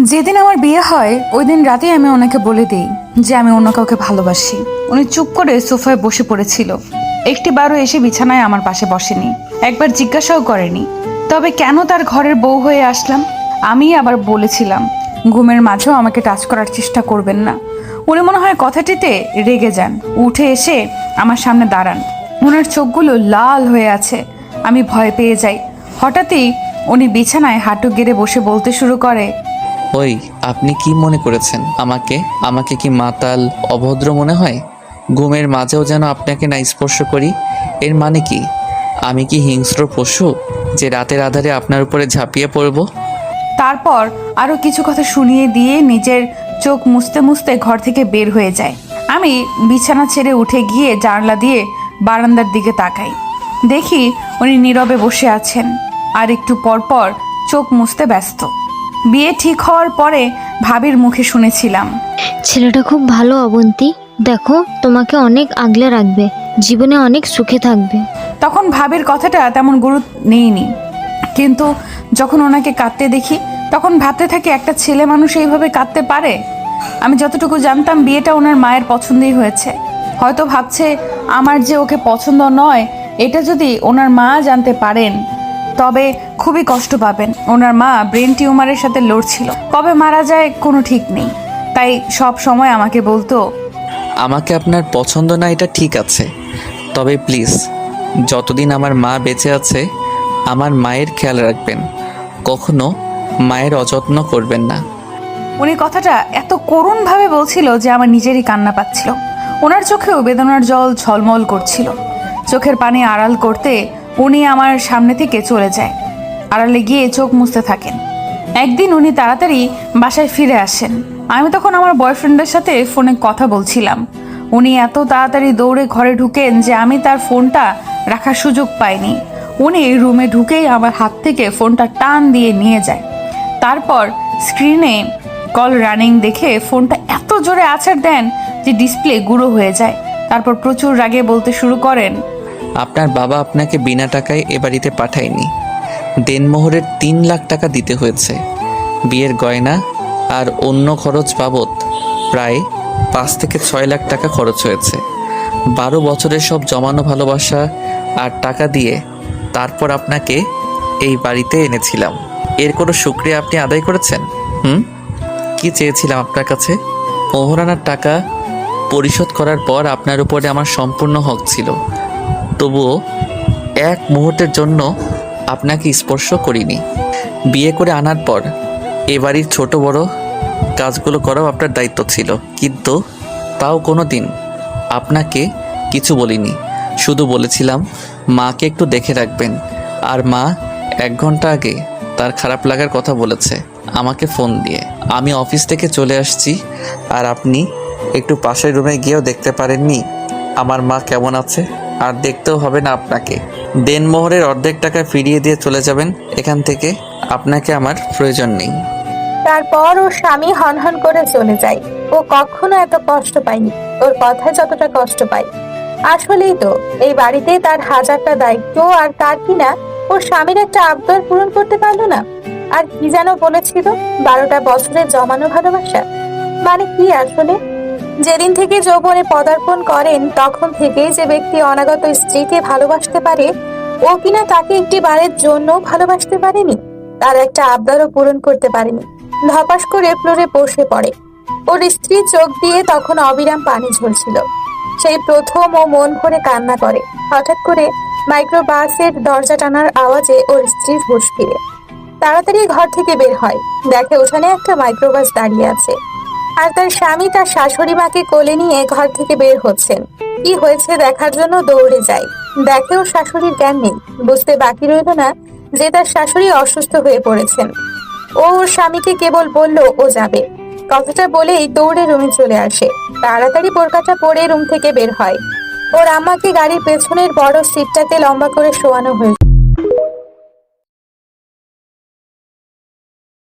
যেদিন আমার বিয়ে হয় ওই দিন রাতেই আমি ওনাকে বলে দিই যে আমি অন্য কাউকে ভালোবাসি। উনি চুপ করে সোফায় বসে পড়েছিল, একটিবারও এসে বিছানায় আমার পাশে বসেনি, একবার জিজ্ঞাসাও করেনি তবে কেন তার ঘরের বউ হয়ে আসলাম। আমি আবার বলেছিলাম ঘুমের মাঝেও আমাকে টাচ করার চেষ্টা করবেন না। উনি মনে হয় কথাটিতে রেগে যান, উঠে এসে আমার সামনে দাঁড়ান। ওনার চোখগুলো লাল হয়ে আছে, আমি ভয় পেয়ে যাই। হঠাৎই উনি বিছানায় হাঁটু গেড়ে বসে বলতে শুরু করে, ওই আপনি কি মনে করেছেন আমাকে আমাকে কি মাতাল অভদ্র মনে হয়? ঘুমের মাঝেও যেন আপনাকে না স্পর্শ করি, এর মানে কি আমি কি হিংস্র পশু যে রাতের আধারে আপনার উপরে ঝাঁপিয়ে পড়ব? তারপর আরো কিছু কথা শুনিয়ে দিয়ে নিজের চোখ মুছতে মুছতে ঘর থেকে বের হয়ে যায়। আমি বিছানা ছেড়ে উঠে গিয়ে জানলা দিয়ে বারান্দার দিকে তাকাই, দেখি উনি নীরবে বসে আছেন আর একটু পর পর চোখ মুছতে ব্যস্ত। বিয়ে ঠিক হওয়ার পরে ভাবির মুখে শুনেছিলাম, ছেলেটা খুব ভালো অবন্তী, দেখো তোমাকে অনেক আগলে রাখবে, জীবনে অনেক সুখে থাকবে। তখন ভাবির কথাটা তেমন গুরুত্ব নেইনি, কিন্তু যখন ওনাকে কাঁদতে দেখি তখন ভাবতে থাকি একটা ছেলে মানুষ এইভাবে কাঁদতে পারে। আমি যতটুকু জানতাম বিয়েটা ওনার মায়ের পছন্দেই হয়েছে। হয়তো ভাবছে আমার যে ওকে পছন্দ নয় এটা যদি ওনার মা জানতে পারেন তবে খুবই কষ্ট পাবেন। ওনার মা ব্রেন টিউমারের সাথে লড়ছিল, কবে মারা যায় কোনো ঠিক নেই, তাই সব সময় আমাকে বলতো, আমাকে আপনার পছন্দ না এটা ঠিক আছে, তবে প্লিজ যতদিন আমার মা বেঁচে আছে আমার মায়ের খেয়াল রাখবেন, কখনো মায়ের অযত্ন করবেন না। উনি কথাটা এত করুণভাবে বলছিল যে আমার নিজেরই কান্না পাচ্ছিল। ওনার চোখেও বেদনার জল ঝলমল করছিল। চোখের পানি আড়াল করতে উনি আমার সামনে থেকে চলে যায়, আড়ালে গিয়ে চোখ মুছতে থাকেন। একদিন উনি তাড়াতাড়ি বাসায় ফিরে আসেন। আমি তখন আমার বয়ফ্রেন্ডের সাথে ফোনে কথা বলছিলাম। উনি এত তাড়াতাড়ি দৌড়ে ঘরে ঢুকেন যে আমি তার ফোনটা রাখার সুযোগ পাইনি। উনি রুমে ঢুকেই আমার হাত থেকে ফোনটা টান দিয়ে নিয়ে যায়। তারপর স্ক্রিনে কল রানিং দেখে ফোনটা এত জোরে আছাড় দেন যে ডিসপ্লে গুঁড়ো হয়ে যায়। তারপর প্রচুর রাগে বলতে শুরু করেন, আপনার বাবা আপনাকে বিনা টাকায় এ বাড়িতে পাঠায়নি, দেনমোহরের 3 লাখ টাকা দিতে হয়েছে। বিয়ের গয়না আর অন্য খরচ বাবদ প্রায় 5 থেকে 6 লাখ টাকা খরচ হয়েছে। 12 বছরের সব জমানো ভালোবাসা আর টাকা দিয়ে তারপর আপনাকে এই বাড়িতে এনেছিলাম। এর কোনো শুকরিয়া আপনি আদায় করেছেন? কি চেয়েছিলাম আপনার কাছে? মোহরানার টাকা পরিশোধ করার পর আপনার উপরে আমার সম্পূর্ণ হক ছিল, তবুও এক মুহূর্তের জন্য আপনাকে স্পর্শ করিনি। বিয়ে করে আনার পর এ বাড়ির ছোট বড় কাজগুলো করাও আপনার দায়িত্ব ছিল, কিন্তু তাও কোনো দিন আপনাকে কিছু বলিনি। শুধু বলেছিলাম মাকে একটু দেখে রাখবেন। আর মা 1 ঘন্টা আগে তার খারাপ লাগার কথা বলেছে আমাকে ফোন দিয়ে। আমি অফিস থেকে চলে আসছি, আর আপনি একটু পাশের রুমে গিয়েও দেখতে পারেননি আমার মা কেমন আছে? আর দেখতেও হবে না আপনাকে। দেনমোহরের অর্ধেক টাকা ফিরিয়ে দিয়ে চলে যাবেন এখান থেকে, আপনাকে আমার প্রয়োজন নেই। তারপর ওর স্বামী হনহন করে চলে যায়। ও কখনো এত কষ্ট পায়নি, ওর কথায় যতটা কষ্ট পায়। আসলেই তো এই বাড়িতে তার হাজারটা দায়িত্ব, আর তার কিনা ওর স্বামীর একটা আবদার পূরণ করতে পারলো না। আর কি যেন বলেছিল, 12টা বছরের জমানো ভালোবাসা মানে কি আসলে? যেদিন থেকে যৌবনে পদার্পণ করেন তখন থেকেই যে ব্যক্তি অনাগত স্ত্রীকে ভালোবাসতে পারে, ও কিনা তাকে একটি বারের জন্য ভালোবাসতে পারেনি, তার একটা আবদারও পূরণ করতে পারেনি। ধপাস করে ফ্লোরে বসে পড়ে। ওর স্ত্রী চোখ দিয়ে তখন অবিরাম পানি ঝরছিল। সেই প্রথম ও মন ভরে কান্না করে। হঠাৎ করে মাইক্রোবাসের দরজা টানার আওয়াজে ওর স্ত্রীর হুঁশ ফিরে। তাড়াতাড়ি ঘর থেকে বের হয়, দেখে উঠানে একটা মাইক্রোবাস দাঁড়িয়ে আছে, আর তার স্বামী তার শাশুড়ি মাকে কোলে নিয়ে ঘর থেকে বের হচ্ছেন। কি হয়েছে দেখার জন্য দৌড়ে যায়, দেখে ওর শাশুড়ির জ্ঞান নেই। বুঝতে বাকি রইল না যে তার শাশুড়ি অসুস্থ হয়ে পড়েছেন। ও ওর স্বামীকে কেবল বলল ও যাবে, কথাটা বলেই দৌড়ে রুমে চলে আসে। তাড়াতাড়ি বোরকাটা পরে রুম থেকে বের হয়। ওর আম্মাকে গাড়ির পেছনের বড় সিটটাতে লম্বা করে শোয়ানো হয়েছে।